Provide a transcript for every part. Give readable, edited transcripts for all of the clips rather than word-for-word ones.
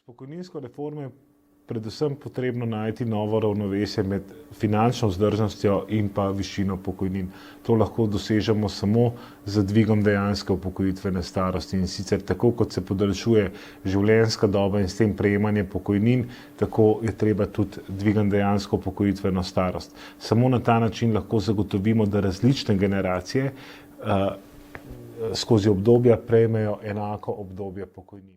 S pokojninsko reformo je predvsem potrebno najti novo ravnovesje med finančno vzdržnostjo in pa višino pokojnin. To lahko dosežemo samo z dvigom dejanske upokojitvene starosti, in sicer tako, kot se podaljšuje življenjska doba in s tem prejemanje pokojnin, tako je treba tudi dvigati dejansko upokojitveno starost. Samo na ta način lahko zagotovimo, da različne generacije skozi obdobja prejmejo enako obdobje pokojnin.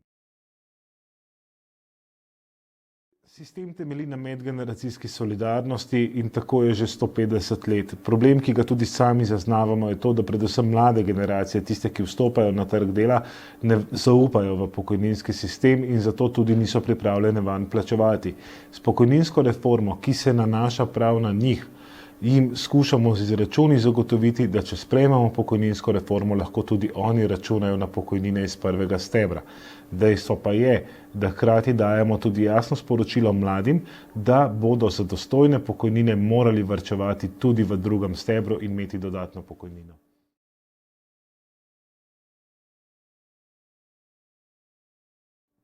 Sistem temelji na medgeneracijski solidarnosti in tako je že 150 let. Problem, ki ga tudi sami zaznavamo, je to, da predvsem mlade generacije, tiste, ki vstopajo na trg dela, ne zaupajo v pokojninski sistem in zato tudi niso pripravljene vanj plačevati. S pokojninsko reformo, ki se nanaša prav na njih, jim skušamo z izračuni zagotoviti, da če sprejmemo pokojninsko reformo, lahko tudi oni računajo na pokojnine iz prvega stebra. Dejstvo pa je, da hkrati dajemo tudi jasno sporočilo mladim, da bodo za dostojne pokojnine morali varčevati tudi v drugem stebru in imeti dodatno pokojnino.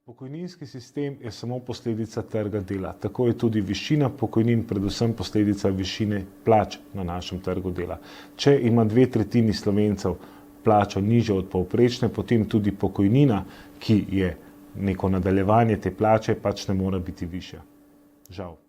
Pokojninski sistem je samo posledica trga dela. Tako je tudi višina pokojnin predvsem posledica višine plač na našem trgu dela. Če ima 2/3 Slovencev plačo nižjo od povprečne, potem tudi pokojnina, ki je neko nadaljevanje te plače, pač ne more biti višja. Žal.